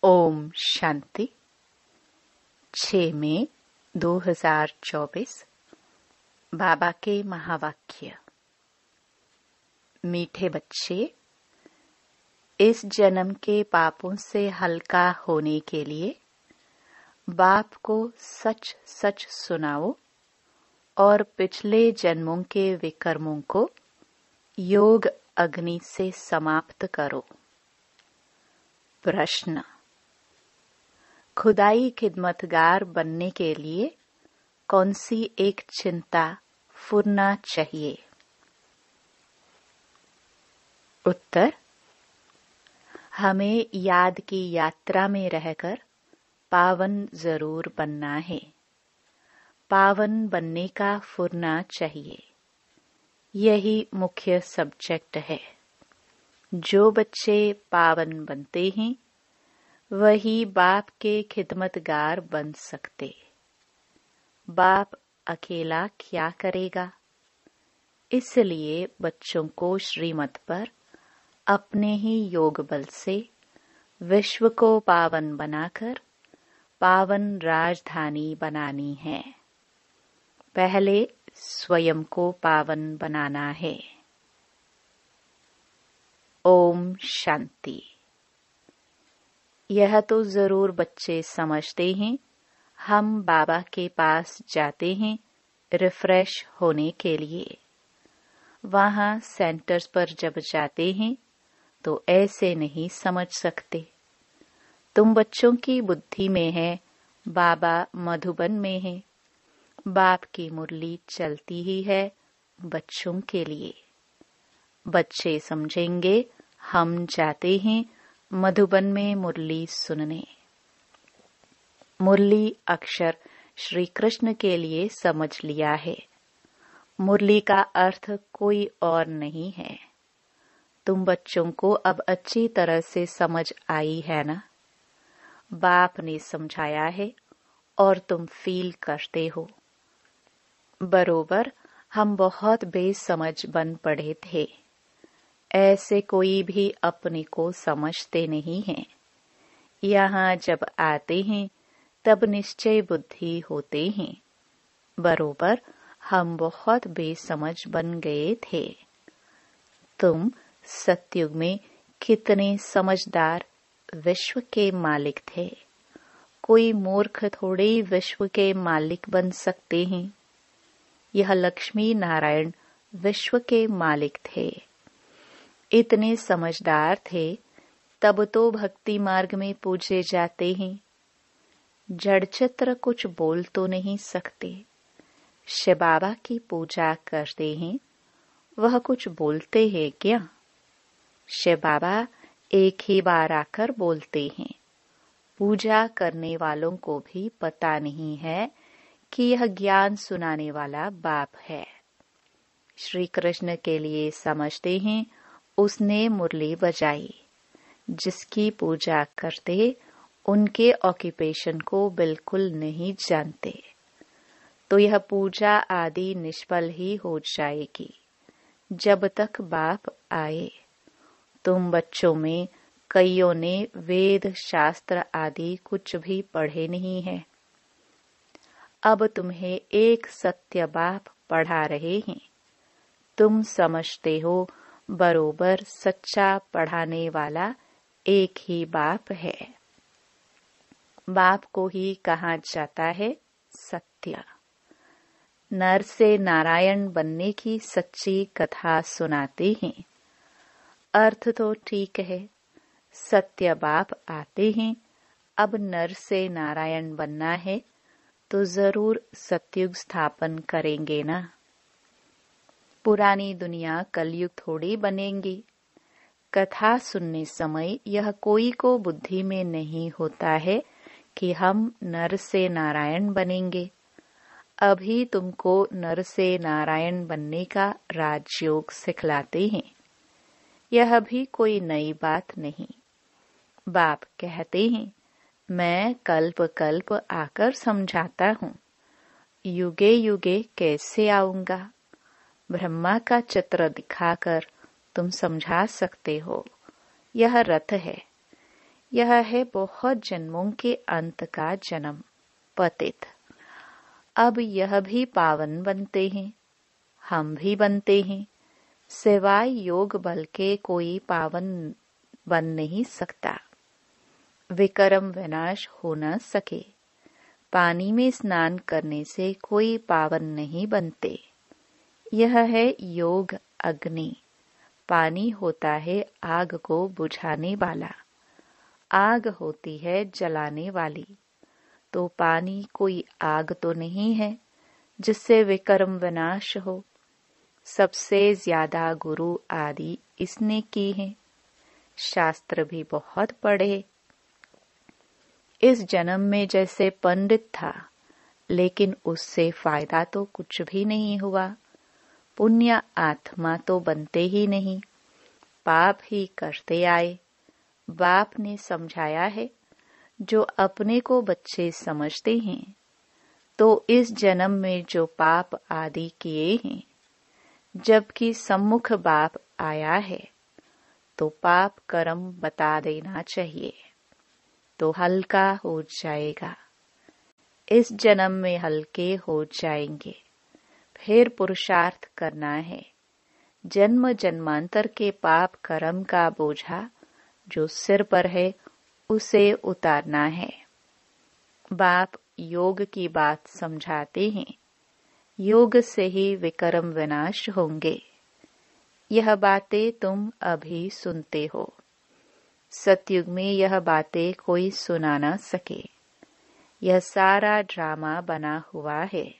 ओम शांति। 6 मई 2024। बाबा के महावाक्य। मीठे बच्चे, इस जन्म के पापों से हल्का होने के लिए बाप को सच सच सुनाओ और पिछले जन्मों के विकर्मों को योग अग्नि से समाप्त करो। प्रश्न: खुदाई खिदमतगार बनने के लिए कौन सी एक चिंता फुरना चाहिए? उत्तर: हमें याद की यात्रा में रहकर पावन जरूर बनना है। पावन बनने का फुरना चाहिए, यही मुख्य सब्जेक्ट है। जो बच्चे पावन बनते हैं वही बाप के खिदमतगार बन सकते। बाप अकेला क्या करेगा? इसलिए बच्चों को श्रीमत पर अपने ही योग बल से विश्व को पावन बनाकर पावन राजधानी बनानी है। पहले स्वयं को पावन बनाना है। ओम शांति। यह तो जरूर बच्चे समझते हैं, हम बाबा के पास जाते हैं रिफ्रेश होने के लिए। वहां सेंटर्स पर जब जाते हैं तो ऐसे नहीं समझ सकते। तुम बच्चों की बुद्धि में है बाबा मधुबन में है। बाप की मुरली चलती ही है बच्चों के लिए। बच्चे समझेंगे हम जाते हैं मधुबन में मुरली सुनने। मुरली अक्षर श्री कृष्ण के लिए समझ लिया है। मुरली का अर्थ कोई और नहीं है। तुम बच्चों को अब अच्छी तरह से समझ आई है ना? बाप ने समझाया है और तुम फील करते हो। बरोबर हम बहुत बेसमझ बन पड़े थे। ऐसे कोई भी अपने को समझते नहीं हैं। यहाँ जब आते हैं तब निश्चय बुद्धि होते हैं। बरोबर हम बहुत बेसमझ बन गए थे। तुम सतयुग में कितने समझदार विश्व के मालिक थे। कोई मूर्ख थोड़े विश्व के मालिक बन सकते हैं। यह लक्ष्मी नारायण विश्व के मालिक थे। इतने समझदार थे तब तो भक्ति मार्ग में पूजे जाते हैं। जड़ चित्र कुछ बोल तो नहीं सकते। शिव बाबा की पूजा करते हैं, वह कुछ बोलते हैं क्या? शिव बाबा एक ही बार आकर बोलते हैं। पूजा करने वालों को भी पता नहीं है कि यह ज्ञान सुनाने वाला बाप है। श्री कृष्ण के लिए समझते हैं उसने मुरली बजाई। जिसकी पूजा करते उनके ऑक्यूपेशन को बिल्कुल नहीं जानते, तो यह पूजा आदि निष्फल ही हो जाएगी जब तक बाप आए। तुम बच्चों में कईयों ने वेद शास्त्र आदि कुछ भी पढ़े नहीं है। अब तुम्हें एक सत्य बाप पढ़ा रहे हैं। तुम समझते हो बरोबर सच्चा पढ़ाने वाला एक ही बाप है। बाप को ही कहा जाता है सत्य। नर से नारायण बनने की सच्ची कथा सुनाते हैं। अर्थ तो ठीक है, सत्य बाप आते हैं। अब नर से नारायण बनना है तो जरूर सतयुग स्थापन करेंगे ना। पुरानी दुनिया कलयुग थोड़ी बनेंगी। कथा सुनने समय यह कोई को बुद्धि में नहीं होता है कि हम नर से नारायण बनेंगे। अभी तुमको नर से नारायण बनने का राजयोग सिखलाते हैं। यह भी कोई नई बात नहीं। बाप कहते हैं मैं कल्प कल्प आकर समझाता हूँ। युगे युगे कैसे आऊंगा? ब्रह्मा का चित्र दिखाकर तुम समझा सकते हो। यह रथ है। यह है बहुत जन्मों के अंत का जन्म, पतित। अब यह भी पावन बनते हैं, हम भी बनते हैं। सिवाय योग बल के कोई पावन बन नहीं सकता। विकर्म विनाश हो न सके। पानी में स्नान करने से कोई पावन नहीं बनते। यह है योग अग्नि। पानी होता है आग को बुझाने वाला, आग होती है जलाने वाली। तो पानी कोई आग तो नहीं है जिससे विकर्म विनाश हो। सबसे ज्यादा गुरु आदि इसने की है। शास्त्र भी बहुत पढ़े। इस जन्म में जैसे पंडित था, लेकिन उससे फायदा तो कुछ भी नहीं हुआ। पुण्य आत्मा तो बनते ही नहीं, पाप ही करते आए। बाप ने समझाया है, जो अपने को बच्चे समझते हैं, तो इस जन्म में जो पाप आदि किए हैं, जबकि सम्मुख बाप आया है, तो पाप कर्म बता देना चाहिए, तो हल्का हो जाएगा। इस जन्म में हल्के हो जाएंगे। फिर पुरुषार्थ करना है। जन्म जन्मांतर के पाप कर्म का बोझा जो सिर पर है, उसे उतारना है। बाप योग की बात समझाते हैं। योग से ही विकर्म विनाश होंगे। यह बातें तुम अभी सुनते हो। सतयुग में यह बातें कोई सुना न सके। यह सारा ड्रामा बना हुआ है।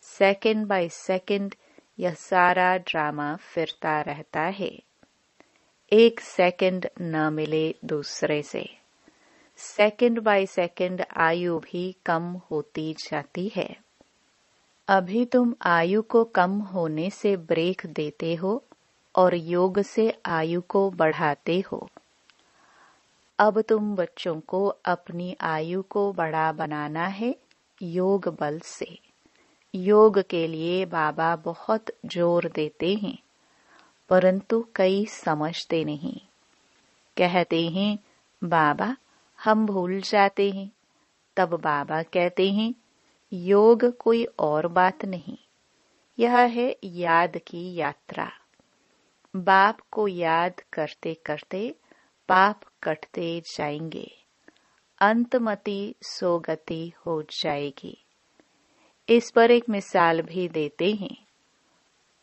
सेकंड बाय सेकंड यह सारा ड्रामा फिरता रहता है। एक सेकंड न मिले दूसरे से। सेकंड बाय सेकंड आयु भी कम होती जाती है। अभी तुम आयु को कम होने से ब्रेक देते हो और योग से आयु को बढ़ाते हो। अब तुम बच्चों को अपनी आयु को बड़ा बनाना है योग बल से। योग के लिए बाबा बहुत जोर देते हैं, परंतु कई समझते नहीं। कहते हैं बाबा हम भूल जाते हैं। तब बाबा कहते हैं योग कोई और बात नहीं, यह है याद की यात्रा। बाप को याद करते करते पाप कटते जाएंगे। अंतमति सोगति हो जाएगी। इस पर एक मिसाल भी देते हैं।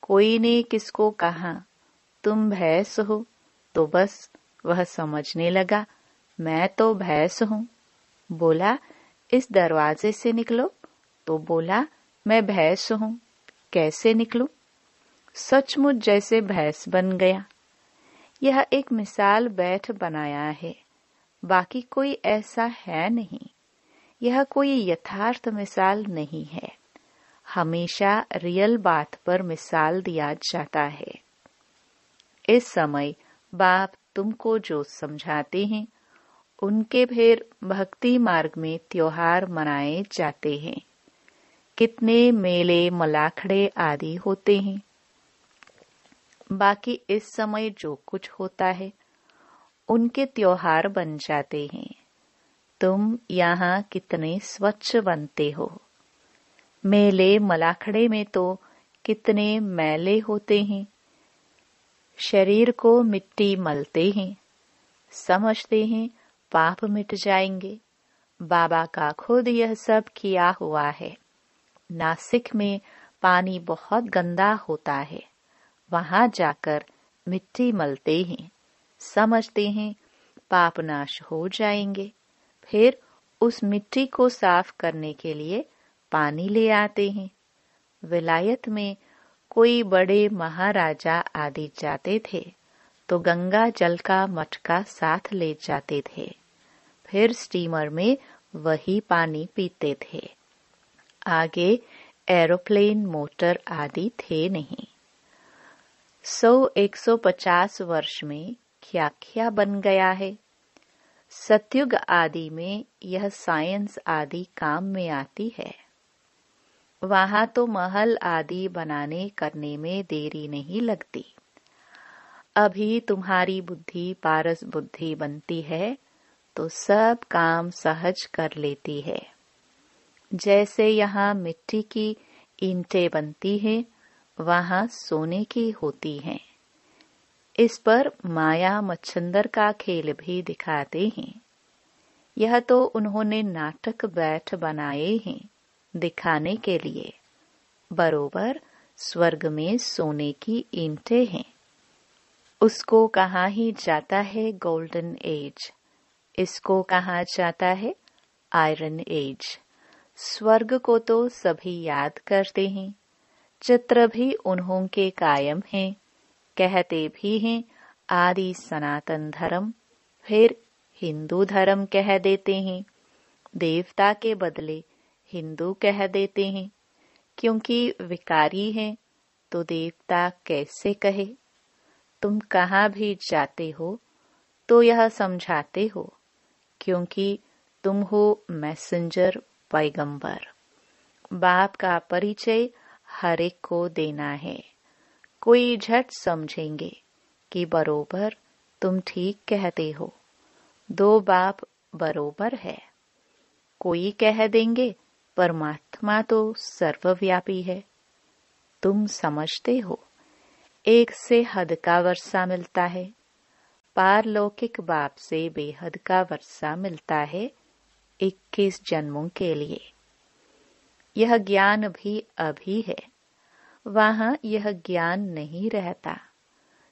कोई ने किसको कहा तुम भैंस हो, तो बस वह समझने लगा मैं तो भैंस हूं। बोला इस दरवाजे से निकलो, तो बोला मैं भैंस हूं, कैसे निकलूं? सचमुच जैसे भैंस बन गया। यह एक मिसाल बैठ बनाया है, बाकी कोई ऐसा है नहीं। यह कोई यथार्थ मिसाल नहीं है। हमेशा रियल बात पर मिसाल दिया जाता है। इस समय बाप तुमको जो समझाते हैं, उनके फिर भक्ति मार्ग में त्योहार मनाए जाते हैं। कितने मेले मलाखड़े आदि होते हैं। बाकी इस समय जो कुछ होता है, उनके त्योहार बन जाते हैं। तुम यहाँ कितने स्वच्छ बनते हो। मेले मलाखड़े में तो कितने मैले होते हैं। शरीर को मिट्टी मलते हैं, समझते हैं पाप मिट जाएंगे। बाबा का खुद यह सब किया हुआ है। नासिक में पानी बहुत गंदा होता है, वहां जाकर मिट्टी मलते हैं, समझते हैं पाप नाश हो जाएंगे। फिर उस मिट्टी को साफ करने के लिए पानी ले आते हैं। विलायत में कोई बड़े महाराजा आदि जाते थे, तो गंगा जल का मटका साथ ले जाते थे। फिर स्टीमर में वही पानी पीते थे। आगे एरोप्लेन मोटर आदि थे नहीं। 100-150 वर्ष में क्या क्या बन गया है। सतयुग आदि में यह साइंस आदि काम में आती है। वहां तो महल आदि बनाने करने में देरी नहीं लगती। अभी तुम्हारी बुद्धि पारस बुद्धि बनती है, तो सब काम सहज कर लेती है। जैसे यहाँ मिट्टी की ईंटें बनती हैं, वहाँ सोने की होती हैं। इस पर माया मच्छंदर का खेल भी दिखाते हैं। यह तो उन्होंने नाटक बैठ बनाए हैं दिखाने के लिए। बरोबर स्वर्ग में सोने की ईंटें हैं। उसको कहा ही जाता है गोल्डन एज, इसको कहा जाता है आयरन एज। स्वर्ग को तो सभी याद करते हैं, चित्र भी उन्हों के कायम हैं। कहते भी हैं आदि सनातन धर्म, फिर हिंदू धर्म कह देते हैं। देवता के बदले हिंदू कह देते हैं, क्योंकि विकारी हैं तो देवता कैसे कहे। तुम कहाँ भी जाते हो तो यह समझाते हो, क्योंकि तुम हो मैसेंजर पैगंबर। बाप का परिचय हर एक को देना है। कोई झट समझेंगे कि बरोबर तुम ठीक कहते हो, दो बाप बरोबर है। कोई कह देंगे परमात्मा तो सर्वव्यापी है। तुम समझते हो एक से हद का वर्षा मिलता है, पारलौकिक बाप से बेहद का वर्षा मिलता है 21 जन्मों के लिए। यह ज्ञान भी अभी है, वहाँ यह ज्ञान नहीं रहता।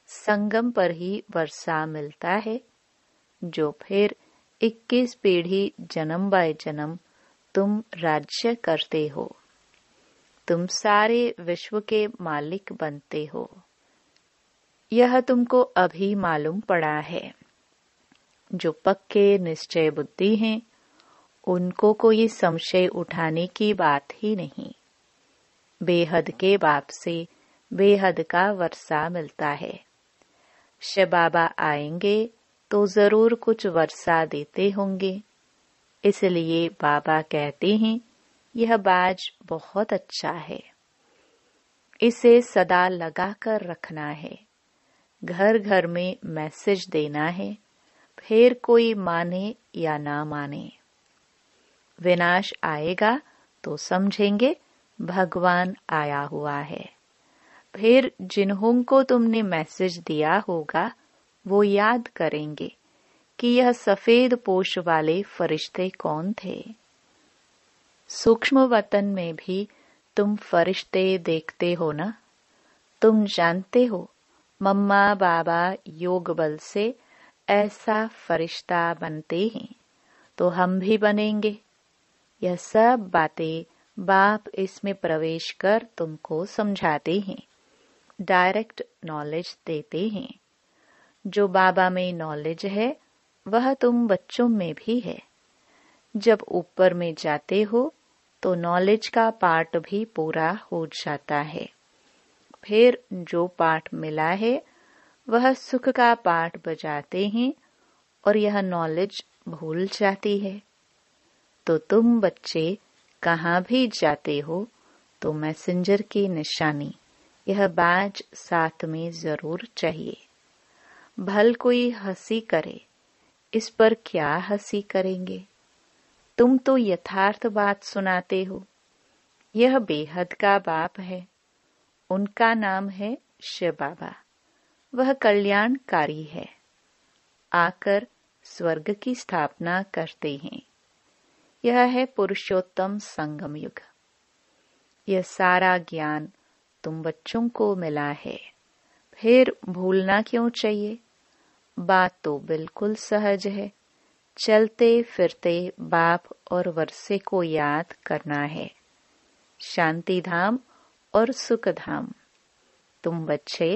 संगम पर ही वर्षा मिलता है, जो फिर 21 पीढ़ी जन्म बाय जन्म तुम राज्य करते हो। तुम सारे विश्व के मालिक बनते हो। यह तुमको अभी मालूम पड़ा है। जो पक्के निश्चय बुद्धि हैं, उनको कोई संशय उठाने की बात ही नहीं। बेहद के बाप से बेहद का वर्षा मिलता है। शिव बाबा आएंगे तो जरूर कुछ वर्षा देते होंगे। इसलिए बाबा कहते हैं यह बाज बहुत अच्छा है, इसे सदा लगा कर रखना है। घर घर में मैसेज देना है, फिर कोई माने या ना माने। विनाश आएगा तो समझेंगे भगवान आया हुआ है। फिर जिन्हों को तुमने मैसेज दिया होगा वो याद करेंगे कि यह सफेद पोश वाले फरिश्ते कौन थे। सूक्ष्म वतन में भी तुम फरिश्ते देखते हो ना। तुम जानते हो मम्मा बाबा योग बल से ऐसा फरिश्ता बनते हैं, तो हम भी बनेंगे। यह सब बातें बाप इसमें प्रवेश कर तुमको समझाते हैं, डायरेक्ट नॉलेज देते हैं। जो बाबा में नॉलेज है वह तुम बच्चों में भी है। जब ऊपर में जाते हो तो नॉलेज का पार्ट भी पूरा हो जाता है। फिर जो पाठ मिला है वह सुख का पाठ बजाते हैं और यह नॉलेज भूल जाती है। तो तुम बच्चे कहाँ भी जाते हो तो मैसेंजर की निशानी यह बाज साथ में जरूर चाहिए। भल कोई हंसी करे, इस पर क्या हंसी करेंगे। तुम तो यथार्थ बात सुनाते हो। यह बेहद का बाप है, उनका नाम है शिव बाबा। वह कल्याणकारी है, आकर स्वर्ग की स्थापना करते हैं। यह है पुरुषोत्तम संगम युग। यह सारा ज्ञान तुम बच्चों को मिला है, फिर भूलना क्यों चाहिए। बात तो बिल्कुल सहज है। चलते फिरते बाप और वर्षे को याद करना है। शांति धाम और सुख धाम। तुम बच्चे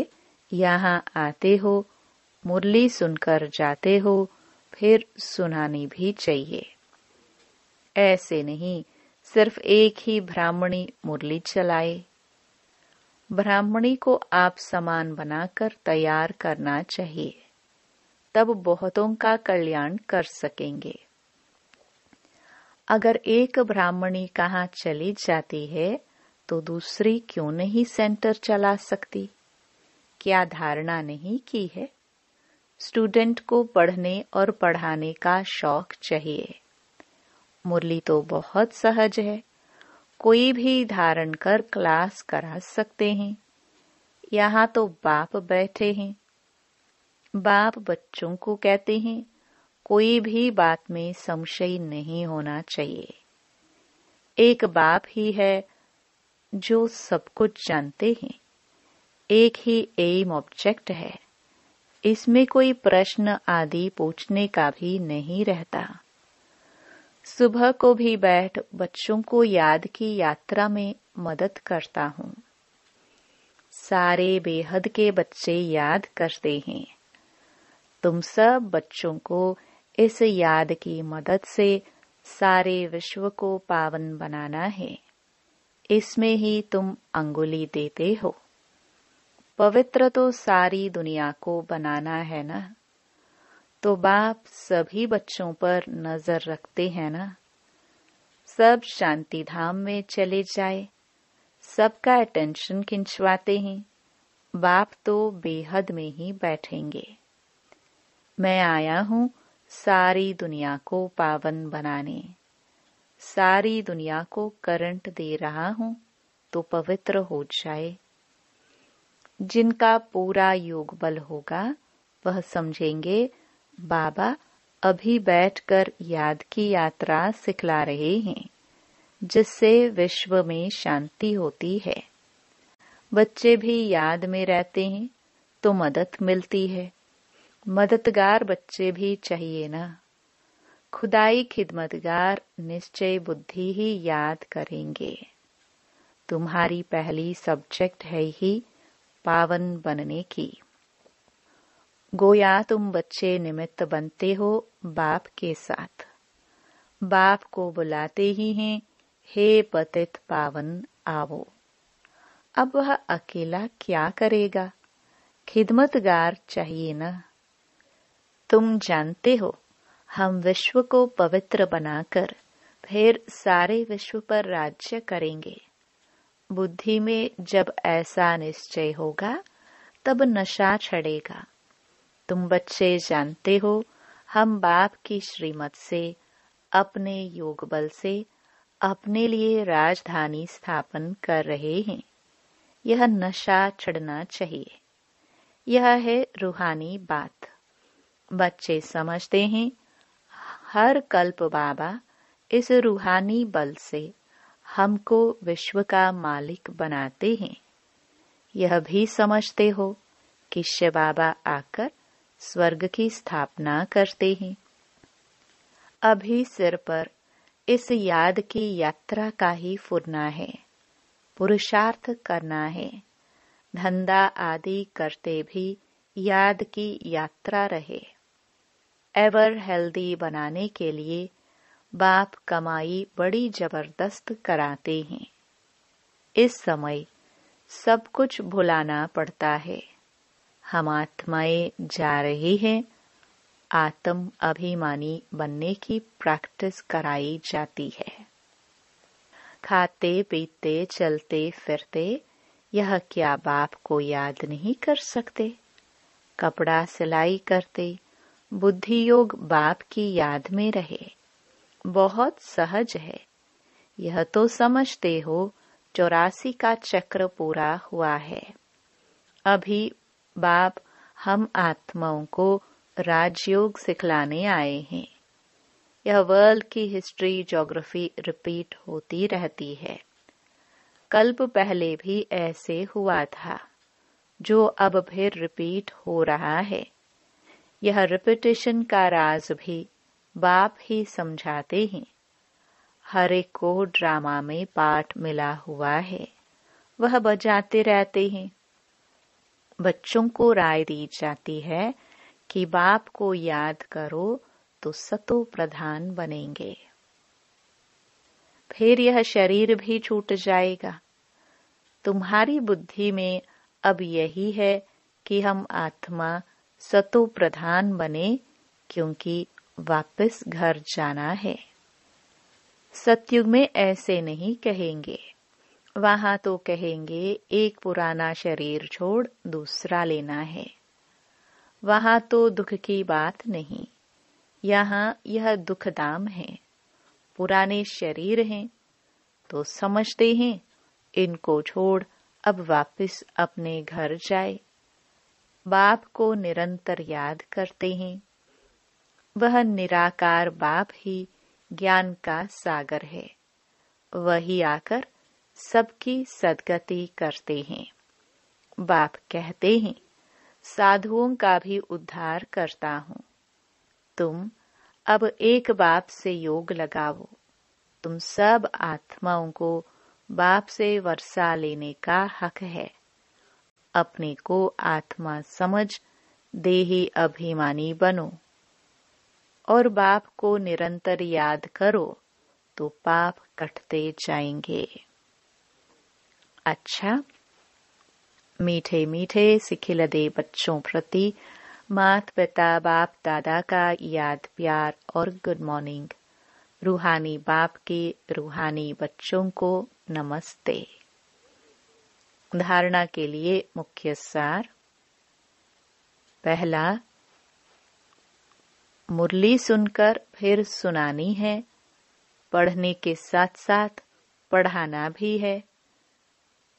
यहाँ आते हो, मुरली सुनकर जाते हो, फिर सुनानी भी चाहिए। ऐसे नहीं सिर्फ एक ही ब्राह्मणी मुरली चलाए। ब्राह्मणी को आप समान बनाकर तैयार करना चाहिए, तब बहुतों का कल्याण कर सकेंगे। अगर एक ब्राह्मणी कहाँ चली जाती है तो दूसरी क्यों नहीं सेंटर चला सकती। क्या धारणा नहीं की है। स्टूडेंट को पढ़ने और पढ़ाने का शौक चाहिए। मुरली तो बहुत सहज है, कोई भी धारण कर क्लास करा सकते हैं। यहाँ तो बाप बैठे हैं। बाप बच्चों को कहते हैं, कोई भी बात में संशय नहीं होना चाहिए। एक बाप ही है जो सब कुछ जानते हैं। एक ही एम ऑब्जेक्ट है, इसमें कोई प्रश्न आदि पूछने का भी नहीं रहता। सुबह को भी बैठ बच्चों को याद की यात्रा में मदद करता हूँ। सारे बेहद के बच्चे याद करते हैं। तुम सब बच्चों को इस याद की मदद से सारे विश्व को पावन बनाना है। इसमें ही तुम अंगुली देते हो। पवित्र तो सारी दुनिया को बनाना है ना, तो बाप सभी बच्चों पर नजर रखते हैं ना। सब शांति धाम में चले जाए, सबका अटेंशन खिंचवाते हैं। बाप तो बेहद में ही बैठेंगे। मैं आया हूँ सारी दुनिया को पावन बनाने। सारी दुनिया को करंट दे रहा हूँ तो पवित्र हो जाए। जिनका पूरा योग बल होगा वह समझेंगे बाबा अभी बैठकर याद की यात्रा सिखला रहे हैं, जिससे विश्व में शांति होती है। बच्चे भी याद में रहते हैं तो मदद मिलती है। मददगार बच्चे भी चाहिए ना। खुदाई खिदमतगार निश्चय बुद्धि ही याद करेंगे। तुम्हारी पहली सब्जेक्ट है ही पावन बनने की। गोया तुम बच्चे निमित्त बनते हो बाप के साथ। बाप को बुलाते ही हैं, हे पतित पावन आवो। अब वह अकेला क्या करेगा? खिदमतगार चाहिए ना। तुम जानते हो हम विश्व को पवित्र बनाकर फिर सारे विश्व पर राज्य करेंगे। बुद्धि में जब ऐसा निश्चय होगा तब नशा चढ़ेगा। तुम बच्चे जानते हो हम बाप की श्रीमत से अपने योग बल से अपने लिए राजधानी स्थापन कर रहे हैं। यह नशा चढ़ना चाहिए। यह है रूहानी बात। बच्चे समझते हैं हर कल्प बाबा इस रूहानी बल से हमको विश्व का मालिक बनाते हैं। यह भी समझते हो कि शिव बाबा आकर स्वर्ग की स्थापना करते हैं। अभी सिर पर इस याद की यात्रा का ही फुरना है। पुरुषार्थ करना है। धंधा आदि करते भी याद की यात्रा रहे। एवर हेल्दी बनाने के लिए बाप कमाई बड़ी जबरदस्त कराते हैं। इस समय सब कुछ भुलाना पड़ता है। हम आत्माएं जा रही हैं। आत्म अभिमानी बनने की प्रैक्टिस कराई जाती है। खाते पीते चलते फिरते यह क्या बाप को याद नहीं कर सकते? कपड़ा सिलाई करते बुद्धि योग बाप की याद में रहे। बहुत सहज है। यह तो समझते हो 84 का चक्र पूरा हुआ है। अभी बाप हम आत्माओं को राजयोग सिखलाने आए हैं। यह वर्ल्ड की हिस्ट्री ज्योग्राफी रिपीट होती रहती है। कल्प पहले भी ऐसे हुआ था, जो अब फिर रिपीट हो रहा है। यह रिपीटिशन का राज भी बाप ही समझाते हैं। हर एक को ड्रामा में पाठ मिला हुआ है, वह बजाते रहते हैं। बच्चों को राय दी जाती है कि बाप को याद करो तो सतो प्रधान बनेंगे। फिर यह शरीर भी छूट जाएगा। तुम्हारी बुद्धि में अब यही है कि हम आत्मा सतो प्रधान बने, क्योंकि वापस घर जाना है। सतयुग में ऐसे नहीं कहेंगे। वहां तो कहेंगे एक पुराना शरीर छोड़ दूसरा लेना है। वहां तो दुख की बात नहीं, यहाँ यह दुखधाम है। पुराने शरीर हैं तो समझते हैं इनको छोड़ अब वापस अपने घर जाए। बाप को निरंतर याद करते हैं। वह निराकार बाप ही ज्ञान का सागर है। वही आकर सबकी सद्गति करते हैं। बाप कहते हैं साधुओं का भी उद्धार करता हूँ। तुम अब एक बाप से योग लगाओ। तुम सब आत्माओं को बाप से वर्षा लेने का हक है। अपने को आत्मा समझ देही अभिमानी बनो और बाप को निरंतर याद करो तो पाप कटते जाएंगे। अच्छा, मीठे मीठे सिखिलदे बच्चों प्रति माता पिता बाप दादा का याद प्यार और गुड मॉर्निंग। रूहानी बाप के रूहानी बच्चों को नमस्ते। धारणा के लिए मुख्य सार। पहला, मुरली सुनकर फिर सुनानी है। पढ़ने के साथ साथ पढ़ाना भी है।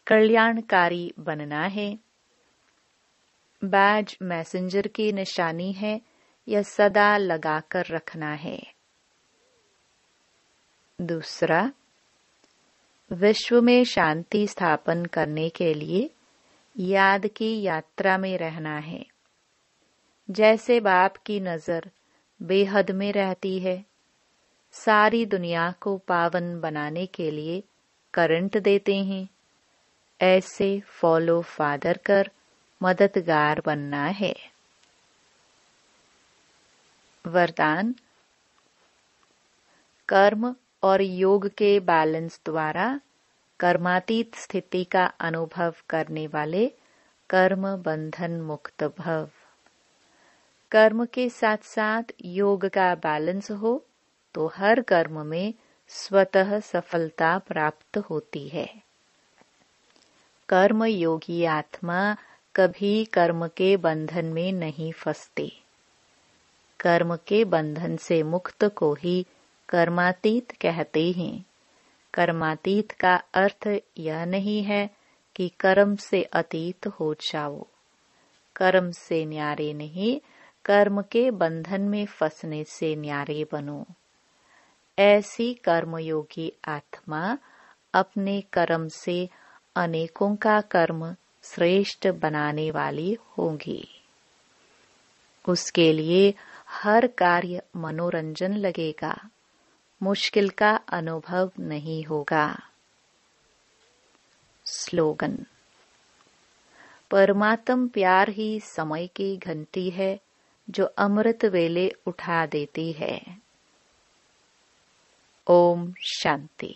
कल्याणकारी बनना है। बैज मैसेंजर की निशानी है, यह सदा लगाकर रखना है। दूसरा, विश्व में शांति स्थापन करने के लिए याद की यात्रा में रहना है। जैसे बाप की नजर बेहद में रहती है, सारी दुनिया को पावन बनाने के लिए करंट देते हैं, ऐसे फॉलो फादर कर मददगार बनना है। वरदान। कर्म और योग के बैलेंस द्वारा कर्मातीत स्थिति का अनुभव करने वाले कर्म बंधन मुक्त भव। कर्म के साथ साथ योग का बैलेंस हो तो हर कर्म में स्वतः सफलता प्राप्त होती है। कर्म योगी आत्मा कभी कर्म के बंधन में नहीं फंसती। कर्म के बंधन से मुक्त को ही कर्मातीत कहते हैं। कर्मातीत का अर्थ यह नहीं है कि कर्म से अतीत हो जाओ। कर्म से न्यारे नहीं, कर्म के बंधन में फंसने से न्यारे बनो। ऐसी कर्मयोगी आत्मा अपने कर्म से अनेकों का कर्म श्रेष्ठ बनाने वाली होगी। उसके लिए हर कार्य मनोरंजन लगेगा, मुश्किल का अनुभव नहीं होगा। स्लोगन। परमात्म प्यार ही समय की घंटी है जो अमृत वेले उठा देती है। ओम शांति।